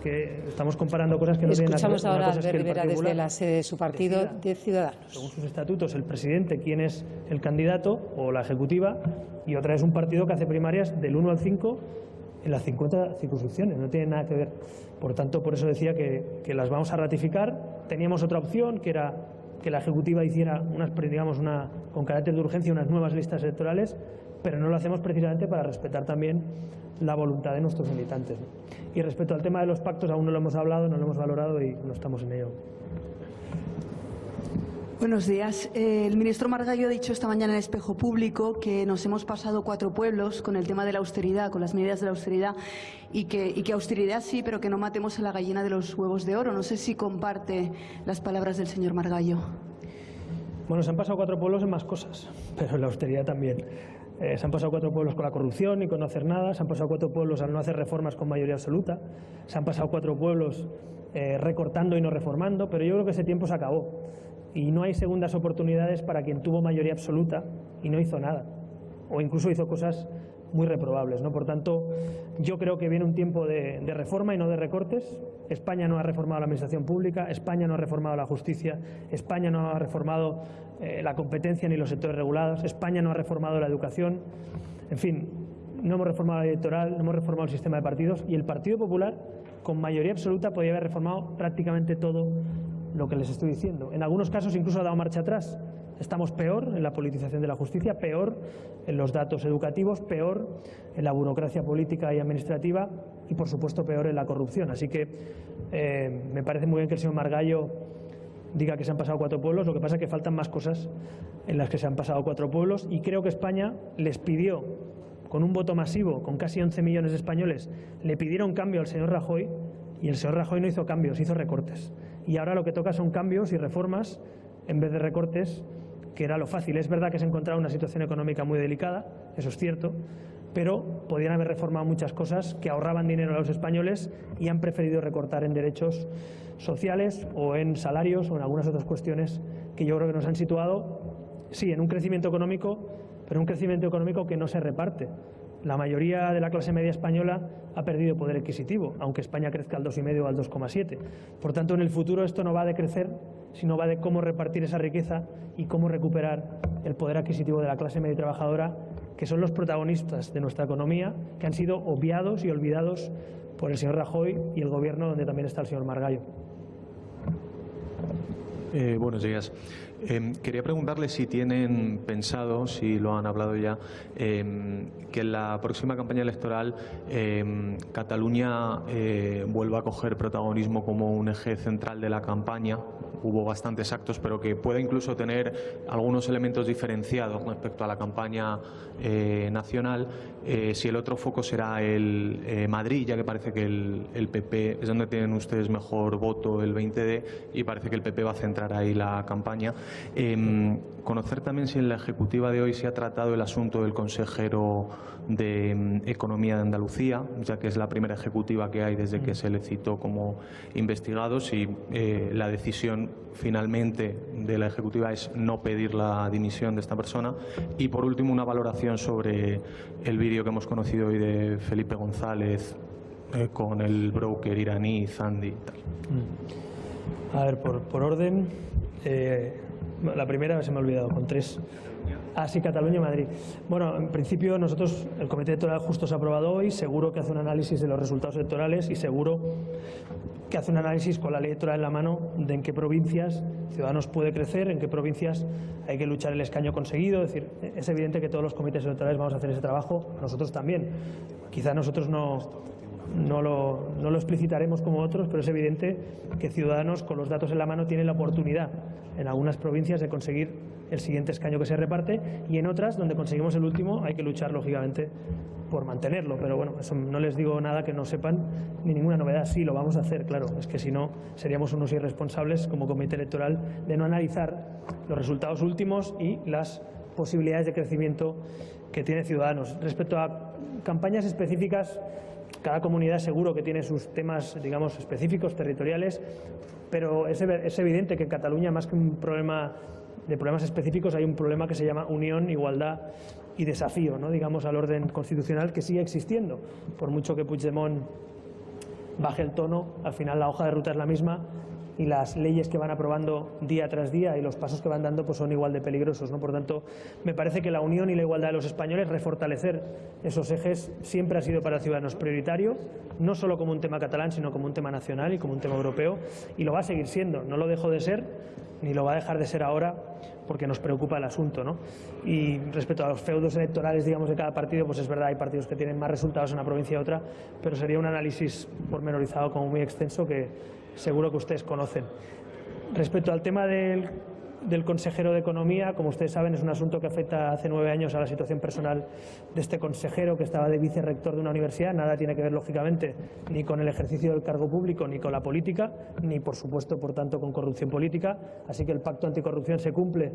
que estamos comparando cosas que no tienen nada que ver. Escuchamos ahora a Albert Rivera desde la sede de su partido, de Ciudadanos. Según sus estatutos, el presidente quién es el candidato o la ejecutiva, y otra es un partido que hace primarias del 1 al 5 en las 50 circunscripciones, no tiene nada que ver. Por tanto, por eso decía que las vamos a ratificar. Teníamos otra opción, que era que la ejecutiva hiciera con carácter de urgencia unas nuevas listas electorales, pero no lo hacemos precisamente para respetar también la voluntad de nuestros militantes, ¿no? Y respecto al tema de los pactos, aún no lo hemos hablado, no lo hemos valorado y no estamos en ello. Buenos días. El ministro Margallo ha dicho esta mañana en Espejo Público que nos hemos pasado 4 pueblos con el tema de la austeridad, con las medidas de la austeridad, y que austeridad sí, pero que no matemos a la gallina de los huevos de oro. No sé si comparte las palabras del señor Margallo. Bueno, se han pasado 4 pueblos en más cosas, pero en la austeridad también. Se han pasado 4 pueblos con la corrupción y con no hacer nada, se han pasado 4 pueblos al no hacer reformas con mayoría absoluta, se han pasado 4 pueblos recortando y no reformando, pero yo creo que ese tiempo se acabó y no hay segundas oportunidades para quien tuvo mayoría absoluta y no hizo nada, o incluso hizo cosas muy reprobables, ¿no? Por tanto, yo creo que viene un tiempo de reforma y no de recortes. España no ha reformado la administración pública, España no ha reformado la justicia, España no ha reformado la competencia ni los sectores regulados, España no ha reformado la educación, en fin, no hemos reformado la ley electoral, no hemos reformado el sistema de partidos, y el Partido Popular, con mayoría absoluta, podría haber reformado prácticamente todo lo que les estoy diciendo. En algunos casos incluso ha dado marcha atrás. Estamos peor en la politización de la justicia, peor en los datos educativos, peor en la burocracia política y administrativa y, por supuesto, peor en la corrupción. Así que me parece muy bien que el señor Margallo diga que se han pasado 4 pueblos. Lo que pasa es que faltan más cosas en las que se han pasado 4 pueblos, y creo que España les pidió, con un voto masivo, con casi 11 millones de españoles, le pidieron cambio al señor Rajoy, y el señor Rajoy no hizo cambios, hizo recortes. Y ahora lo que toca son cambios y reformas en vez de recortes, que era lo fácil. Es verdad que se encontraba una situación económica muy delicada, eso es cierto, pero podían haber reformado muchas cosas que ahorraban dinero a los españoles y han preferido recortar en derechos sociales o en salarios o en algunas otras cuestiones que yo creo que nos han situado, sí, en un crecimiento económico, pero un crecimiento económico que no se reparte. La mayoría de la clase media española ha perdido poder adquisitivo, aunque España crezca al 2,5 o al 2,7. Por tanto, en el futuro esto no va de crecer, sino va de cómo repartir esa riqueza y cómo recuperar el poder adquisitivo de la clase media y trabajadora, que son los protagonistas de nuestra economía, que han sido obviados y olvidados por el señor Rajoy y el gobierno donde también está el señor Margallo. Buenos días. Quería preguntarle si tienen pensado, si lo han hablado ya, que en la próxima campaña electoral Cataluña vuelva a coger protagonismo como un eje central de la campaña. Hubo bastantes actos, pero que pueda incluso tener algunos elementos diferenciados respecto a la campaña nacional. Si el otro foco será el Madrid, ya que parece que el PP es donde tienen ustedes mejor voto, el 20D, y parece que el PP va a centrar ahí la campaña. Conocer también si en la ejecutiva de hoy se ha tratado el asunto del consejero de Economía de Andalucía, ya que es la primera ejecutiva que hay desde que se le citó como investigado, si la decisión finalmente de la ejecutiva es no pedir la dimisión de esta persona. Y por último, una valoración sobre el vídeo que hemos conocido hoy de Felipe González con el broker iraní Zandi y tal. A ver, por orden, la primera se me ha olvidado, con 3. Ah, sí, Cataluña y Madrid. Bueno, en principio nosotros, el Comité Electoral justo se ha aprobado hoy, seguro que hace un análisis de los resultados electorales y seguro que hace un análisis con la ley electoral en la mano de en qué provincias Ciudadanos puede crecer, en qué provincias hay que luchar el escaño conseguido. Es decir, es evidente que todos los comités electorales vamos a hacer ese trabajo, nosotros también. Quizá nosotros no lo explicitaremos como otros, pero es evidente que Ciudadanos, con los datos en la mano, tiene la oportunidad en algunas provincias de conseguir el siguiente escaño que se reparte, y en otras, donde conseguimos el último, hay que luchar, lógicamente, por mantenerlo. Pero bueno, eso no les digo nada que no sepan, ni ninguna novedad. Sí, lo vamos a hacer, claro. Es que si no, seríamos unos irresponsables como comité electoral de no analizar los resultados últimos y las posibilidades de crecimiento que tiene Ciudadanos. Respecto a campañas específicas, cada comunidad seguro que tiene sus temas, digamos, específicos, territoriales, pero es evidente que en Cataluña, más que un problema de problemas específicos, hay un problema que se llama unión, igualdad y desafío, ¿no?, digamos, al orden constitucional, que sigue existiendo. Por mucho que Puigdemont baje el tono. Al final la hoja de ruta es la misma y las leyes que van aprobando día tras día y los pasos que van dando pues son igual de peligrosos, ¿no? Por tanto, me parece que la unión y la igualdad de los españoles, refortalecer esos ejes, siempre ha sido para Ciudadanos prioritario, no solo como un tema catalán, sino como un tema nacional y como un tema europeo, y lo va a seguir siendo. No lo dejó de ser, ni lo va a dejar de ser ahora, porque nos preocupa el asunto, ¿no? Y respecto a los feudos electorales, digamos, de cada partido, pues es verdad, hay partidos que tienen más resultados en una provincia y otra, pero sería un análisis pormenorizado como muy extenso que seguro que ustedes conocen. Respecto al tema del consejero de Economía, como ustedes saben, es un asunto que afecta hace 9 años a la situación personal de este consejero que estaba de vicerrector de una universidad. Nada tiene que ver, lógicamente, ni con el ejercicio del cargo público, ni con la política, ni, por supuesto, por tanto, con corrupción política. Así que el pacto anticorrupción se cumple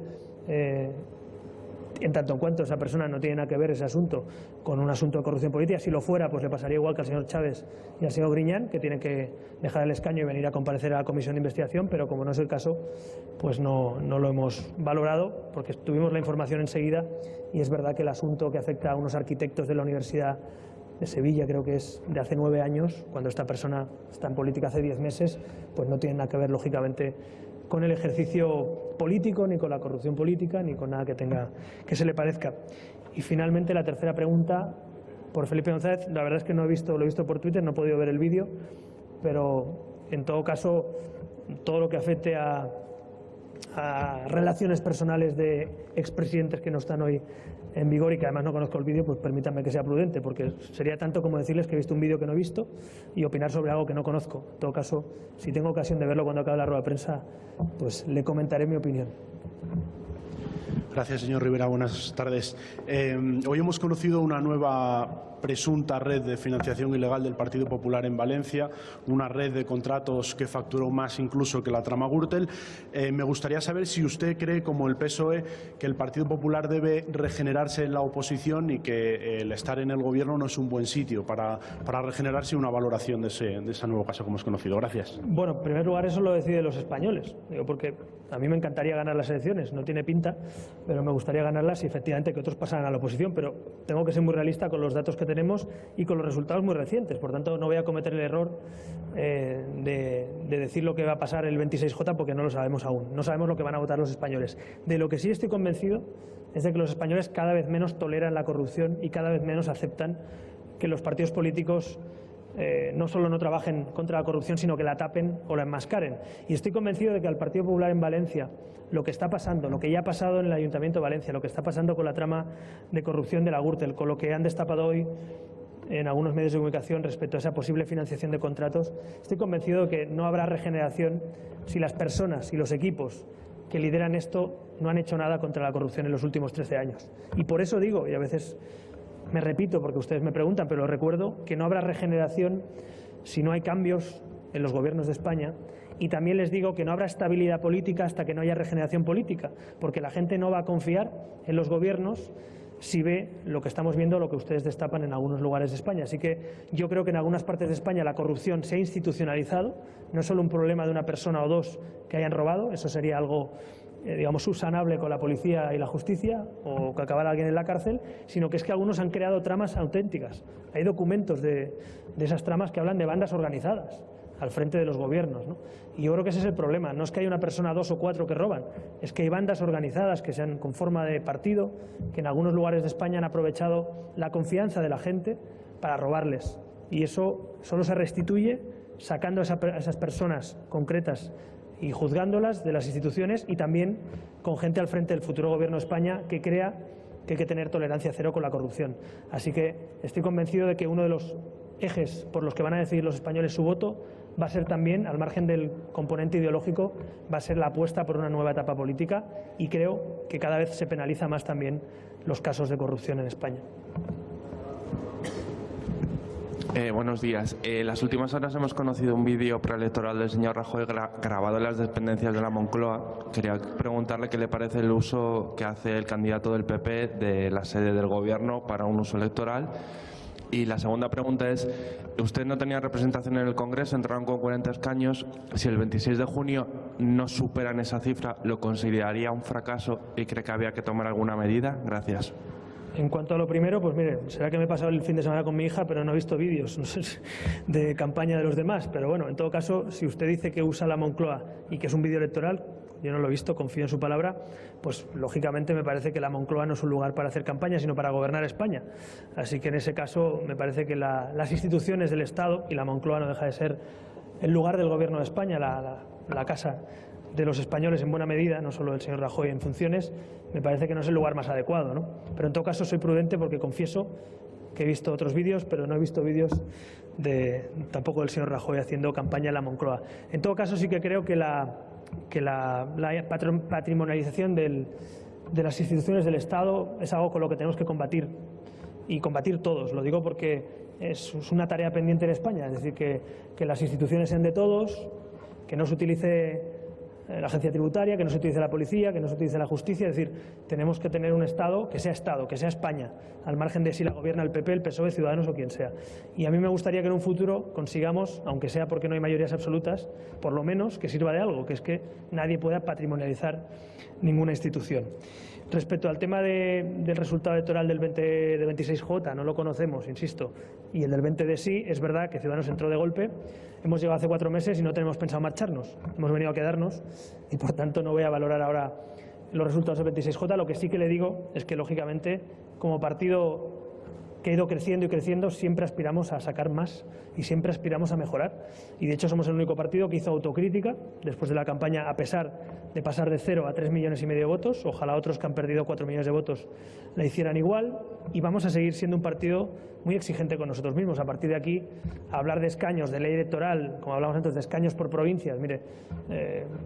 en tanto en cuanto esa persona no tiene nada que ver ese asunto con un asunto de corrupción política. Si lo fuera, pues le pasaría igual que al señor Chávez y al señor Griñán, que tienen que dejar el escaño y venir a comparecer a la comisión de investigación, pero como no es el caso, pues no lo hemos valorado, porque tuvimos la información enseguida y es verdad que el asunto que afecta a unos arquitectos de la Universidad de Sevilla, creo que es de hace 9 años, cuando esta persona está en política hace 10 meses, pues no tiene nada que ver, lógicamente, con el ejercicio político, ni con la corrupción política, ni con nada que se le parezca. Y finalmente la tercera pregunta, por Felipe González. La verdad es que no he visto, lo he visto por Twitter, no he podido ver el vídeo, pero en todo caso, todo lo que afecte a relaciones personales de expresidentes que no están hoy en vigor y que además no conozco el vídeo, pues permítanme que sea prudente, porque sería tanto como decirles que he visto un vídeo que no he visto y opinar sobre algo que no conozco. En todo caso, si tengo ocasión de verlo cuando acabe la rueda de prensa, pues le comentaré mi opinión. Gracias, señor Rivera. Buenas tardes. Hoy hemos conocido una nueva presunta red de financiación ilegal del Partido Popular en Valencia, una red de contratos que facturó más incluso que la trama Gürtel. Me gustaría saber si usted cree, como el PSOE, que el Partido Popular debe regenerarse en la oposición y que el estar en el Gobierno no es un buen sitio para regenerarse, y una valoración de ese nuevo caso que hemos conocido. Gracias. Bueno, en primer lugar, eso lo deciden los españoles. Digo, porque a mí me encantaría ganar las elecciones, no tiene pinta, pero me gustaría ganarlas y efectivamente que otros pasaran a la oposición, pero tengo que ser muy realista con los datos que tenemos y con los resultados muy recientes. Por tanto, no voy a cometer el error de decir lo que va a pasar el 26J, porque no lo sabemos aún. No sabemos lo que van a votar los españoles. De lo que sí estoy convencido es de que los españoles cada vez menos toleran la corrupción y cada vez menos aceptan que los partidos políticos no solo no trabajen contra la corrupción, sino que la tapen o la enmascaren. Y estoy convencido de que al Partido Popular en Valencia, lo que está pasando, lo que ya ha pasado en el Ayuntamiento de Valencia, lo que está pasando con la trama de corrupción de la Gürtel, con lo que han destapado hoy en algunos medios de comunicación respecto a esa posible financiación de contratos, estoy convencido de que no habrá regeneración si las personas y los equipos que lideran esto no han hecho nada contra la corrupción en los últimos 13 años. Y por eso digo, y a veces me repito porque ustedes me preguntan, pero lo recuerdo, que no habrá regeneración si no hay cambios en los gobiernos de España. Y también les digo que no habrá estabilidad política hasta que no haya regeneración política, porque la gente no va a confiar en los gobiernos si ve lo que estamos viendo, lo que ustedes destapan en algunos lugares de España. Así que yo creo que en algunas partes de España la corrupción se ha institucionalizado, no es solo un problema de una persona o dos que hayan robado, eso sería algo digamos, subsanable con la policía y la justicia, o que acabara alguien en la cárcel, sino que es que algunos han creado tramas auténticas. Hay documentos de esas tramas que hablan de bandas organizadas al frente de los gobiernos, ¿no? Y yo creo que ese es el problema. No es que haya una persona, 2 o 4 que roban, es que hay bandas organizadas que sean con forma de partido, que en algunos lugares de España han aprovechado la confianza de la gente para robarles. Y eso solo se restituye sacando a esas personas concretas y juzgándolas de las instituciones, y también con gente al frente del futuro Gobierno de España que crea que hay que tener tolerancia cero con la corrupción. Así que estoy convencido de que uno de los ejes por los que van a decidir los españoles su voto va a ser también, al margen del componente ideológico, va a ser la apuesta por una nueva etapa política, y creo que cada vez se penaliza más también los casos de corrupción en España. Buenos días. Las últimas horas hemos conocido un vídeo preelectoral del señor Rajoy grabado en las dependencias de la Moncloa. Quería preguntarle qué le parece el uso que hace el candidato del PP de la sede del Gobierno para un uso electoral. Y la segunda pregunta es, usted no tenía representación en el Congreso, entraron con 40 escaños. Si el 26 de junio no superan esa cifra, ¿lo consideraría un fracaso y cree que había que tomar alguna medida? Gracias. En cuanto a lo primero, pues mire, será que me he pasado el fin de semana con mi hija, pero no he visto vídeos, no sé, de campaña de los demás. Pero bueno, en todo caso, si usted dice que usa la Moncloa y que es un vídeo electoral, yo no lo he visto, confío en su palabra, pues lógicamente me parece que la Moncloa no es un lugar para hacer campaña, sino para gobernar España. Así que en ese caso me parece que las instituciones del Estado, y la Moncloa no deja de ser el lugar del Gobierno de España, la casa de los españoles en buena medida, no solo del señor Rajoy en funciones, me parece que no es el lugar más adecuado, ¿no? Pero en todo caso soy prudente porque confieso que he visto otros vídeos, pero no he visto vídeos tampoco del señor Rajoy haciendo campaña en la Moncloa. En todo caso sí que creo que la patrimonialización de las instituciones del Estado es algo con lo que tenemos que combatir, y combatir todos. Lo digo porque es una tarea pendiente en España, es decir, que las instituciones sean de todos, que no se utilice la agencia tributaria, que no se utilice la policía, que no se utilice la justicia. Es decir, tenemos que tener un Estado, que sea España, al margen de si la gobierna el PP, el PSOE, Ciudadanos o quien sea. Y a mí me gustaría que en un futuro consigamos, aunque sea porque no hay mayorías absolutas, por lo menos que sirva de algo, que es que nadie pueda patrimonializar ninguna institución. Respecto al tema del resultado electoral del 26J, no lo conocemos, insisto, y el del 20D sí, es verdad que Ciudadanos entró de golpe, hemos llegado hace 4 meses y no tenemos pensado marcharnos, hemos venido a quedarnos y por tanto no voy a valorar ahora los resultados del 26J. Lo que sí que le digo es que lógicamente como partido que ha ido creciendo y creciendo, siempre aspiramos a sacar más y siempre aspiramos a mejorar. Y de hecho somos el único partido que hizo autocrítica después de la campaña, a pesar de pasar de 0 a 3,5 millones de votos. Ojalá otros que han perdido 4 millones de votos la hicieran igual. Y vamos a seguir siendo un partido muy exigente con nosotros mismos. A partir de aquí, a hablar de escaños, de ley electoral, como hablamos antes, de escaños por provincias, mire,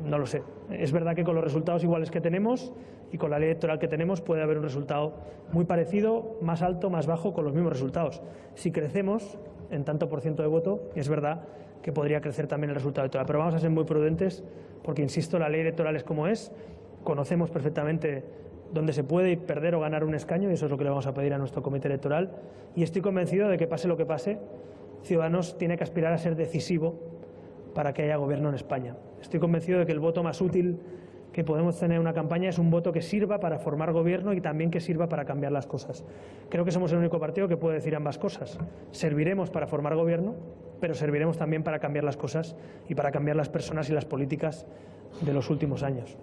no lo sé. Es verdad que con los resultados iguales que tenemos y con la ley electoral que tenemos puede haber un resultado muy parecido, más alto, más bajo, con los mismos resultados. Si crecemos en tanto por ciento de voto, es verdad que podría crecer también el resultado electoral. Pero vamos a ser muy prudentes porque, insisto, la ley electoral es como es, conocemos perfectamente dónde se puede perder o ganar un escaño y eso es lo que le vamos a pedir a nuestro comité electoral. Y estoy convencido de que pase lo que pase, Ciudadanos tiene que aspirar a ser decisivo para que haya gobierno en España. Estoy convencido de que el voto más útil que podemos tener en una campaña es un voto que sirva para formar gobierno y también que sirva para cambiar las cosas. Creo que somos el único partido que puede decir ambas cosas. Serviremos para formar gobierno, pero serviremos también para cambiar las cosas y para cambiar las personas y las políticas de los últimos años.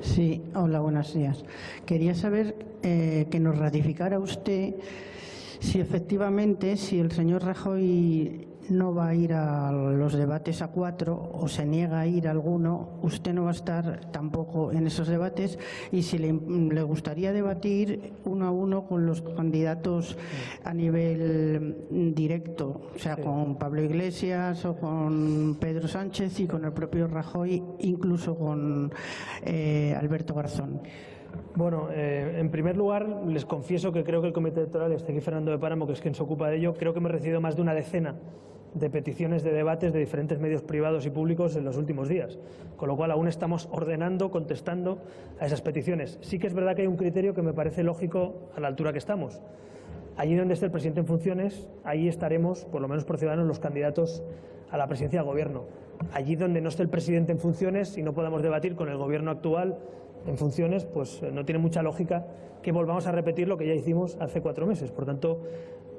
Sí, hola, buenos días. Quería saber que nos ratificara usted si efectivamente, si el señor Rajoy no va a ir a los debates a 4 o se niega a ir a alguno, usted no va a estar tampoco en esos debates, y si le gustaría debatir 1 a 1 con los candidatos a nivel directo, o sea, con Pablo Iglesias o con Pedro Sánchez y con el propio Rajoy, incluso con Alberto Garzón. Bueno, en primer lugar, les confieso que creo que el Comité Electoral, está aquí Fernando de Páramo, que es quien se ocupa de ello, creo que hemos recibido más de una decena de peticiones de debates de diferentes medios privados y públicos en los últimos días, con lo cual aún estamos ordenando, contestando a esas peticiones. Sí que es verdad que hay un criterio que me parece lógico a la altura que estamos. Allí donde esté el presidente en funciones, ahí estaremos, por lo menos por Ciudadanos, los candidatos a la presidencia del Gobierno. Allí donde no esté el presidente en funciones y no podamos debatir con el Gobierno actual en funciones, pues no tiene mucha lógica que volvamos a repetir lo que ya hicimos hace 4 meses. Por tanto,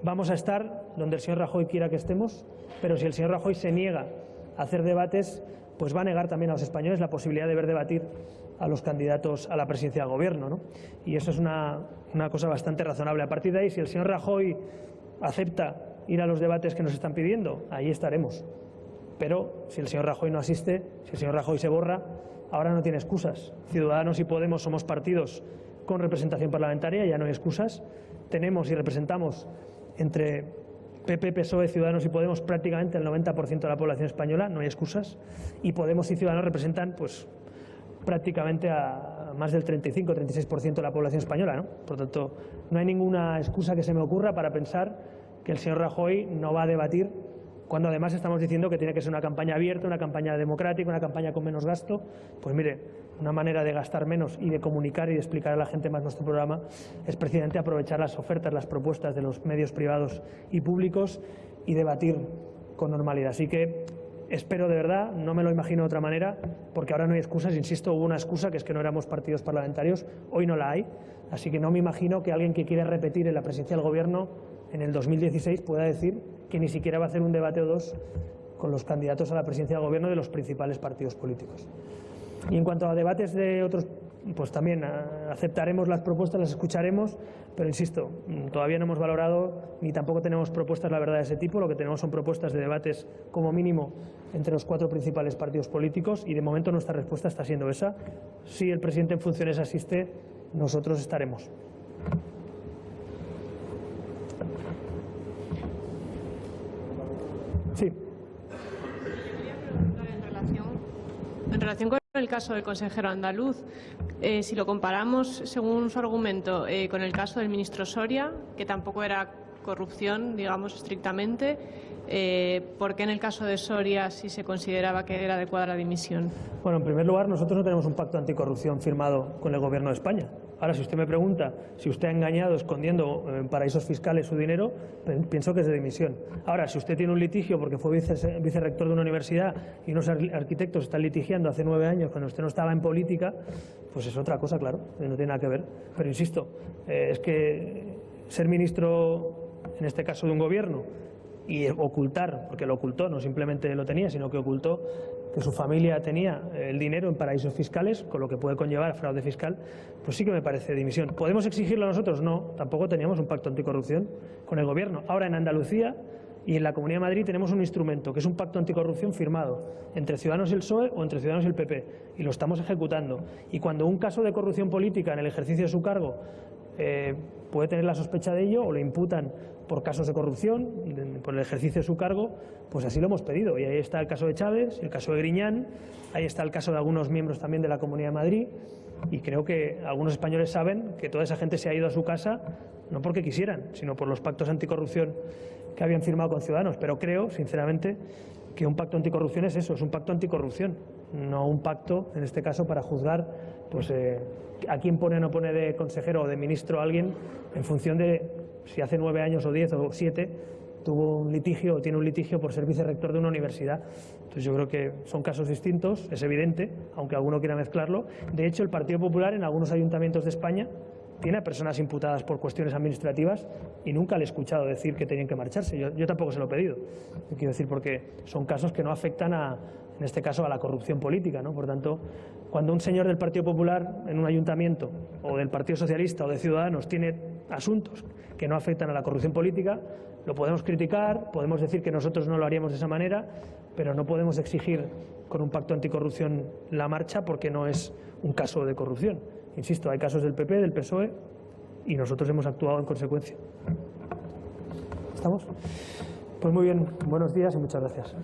vamos a estar donde el señor Rajoy quiera que estemos, pero si el señor Rajoy se niega a hacer debates, pues va a negar también a los españoles la posibilidad de ver debatir a los candidatos a la presidencia del Gobierno, ¿no? Y eso es una cosa bastante razonable. A partir de ahí, si el señor Rajoy acepta ir a los debates que nos están pidiendo, ahí estaremos. Pero si el señor Rajoy no asiste, si el señor Rajoy se borra, ahora no tiene excusas. Ciudadanos y Podemos somos partidos con representación parlamentaria, ya no hay excusas. Tenemos y representamos entre PP, PSOE, Ciudadanos y Podemos prácticamente el 90% de la población española, no hay excusas. Y Podemos y Ciudadanos representan pues prácticamente a más del 35-36% de la población española, ¿no? Por tanto, no hay ninguna excusa que se me ocurra para pensar que el señor Rajoy no va a debatir, cuando además estamos diciendo que tiene que ser una campaña abierta, una campaña democrática, una campaña con menos gasto. Pues mire, una manera de gastar menos y de comunicar y de explicar a la gente más nuestro programa es precisamente aprovechar las ofertas, las propuestas de los medios privados y públicos y debatir con normalidad. Así que Espero de verdad, no me lo imagino de otra manera, porque ahora no hay excusas, insisto, hubo una excusa que es que no éramos partidos parlamentarios, hoy no la hay, así que no me imagino que alguien que quiere repetir en la presidencia del Gobierno en el 2016 pueda decir que ni siquiera va a hacer un debate o dos con los candidatos a la presidencia del Gobierno de los principales partidos políticos. Y en cuanto a debates de otros, pues también aceptaremos las propuestas, las escucharemos, pero insisto, todavía no hemos valorado ni tampoco tenemos propuestas, la verdad, de ese tipo. Lo que tenemos son propuestas de debates, como mínimo, entre los 4 principales partidos políticos y de momento nuestra respuesta está siendo esa. Si el presidente en funciones asiste, nosotros estaremos. Sí. En relación con el caso del consejero andaluz, si lo comparamos, según su argumento, con el caso del ministro Soria, que tampoco era corrupción, digamos, estrictamente, ¿por qué en el caso de Soria sí se consideraba que era adecuada la dimisión? Bueno, en primer lugar, nosotros no tenemos un pacto anticorrupción firmado con el Gobierno de España. Ahora, si usted me pregunta si usted ha engañado escondiendo en paraísos fiscales su dinero, pienso que es de dimisión. Ahora, si usted tiene un litigio porque fue vicerrector de una universidad y unos arquitectos están litigiando hace 9 años cuando usted no estaba en política, pues es otra cosa, claro, no tiene nada que ver. Pero insisto, es que ser ministro, en este caso de un gobierno, y ocultar, porque lo ocultó, no simplemente lo tenía, sino que ocultó que su familia tenía el dinero en paraísos fiscales, con lo que puede conllevar fraude fiscal, pues sí que me parece dimisión. ¿Podemos exigirlo nosotros? No, tampoco teníamos un pacto anticorrupción con el Gobierno. Ahora en Andalucía y en la Comunidad de Madrid tenemos un instrumento, que es un pacto anticorrupción firmado entre Ciudadanos y el PSOE o entre Ciudadanos y el PP, y lo estamos ejecutando. Y cuando un caso de corrupción política en el ejercicio de su cargo puede tener la sospecha de ello o le imputan por casos de corrupción, por el ejercicio de su cargo, pues así lo hemos pedido. Y ahí está el caso de Chávez, el caso de Griñán, ahí está el caso de algunos miembros también de la Comunidad de Madrid, y creo que algunos españoles saben que toda esa gente se ha ido a su casa no porque quisieran, sino por los pactos anticorrupción que habían firmado con Ciudadanos. Pero creo, sinceramente, que un pacto anticorrupción es eso, es un pacto anticorrupción, no un pacto, en este caso, para juzgar pues, a quién pone o no pone de consejero o de ministro a alguien en función de si hace 9 años o 10 o 7 tuvo un litigio o tiene un litigio por ser vicerrector de una universidad. Entonces yo creo que son casos distintos, es evidente, aunque alguno quiera mezclarlo. De hecho, el Partido Popular en algunos ayuntamientos de España tiene a personas imputadas por cuestiones administrativas y nunca le he escuchado decir que tenían que marcharse. Yo tampoco se lo he pedido. Quiero decir, porque son casos que no afectan en este caso a la corrupción política, ¿no? Por tanto, cuando un señor del Partido Popular en un ayuntamiento o del Partido Socialista o de Ciudadanos tiene asuntos que no afectan a la corrupción política, lo podemos criticar, podemos decir que nosotros no lo haríamos de esa manera, pero no podemos exigir con un pacto anticorrupción la marcha porque no es un caso de corrupción. Insisto, hay casos del PP, del PSOE y nosotros hemos actuado en consecuencia. ¿Estamos? Pues muy bien, buenos días y muchas gracias.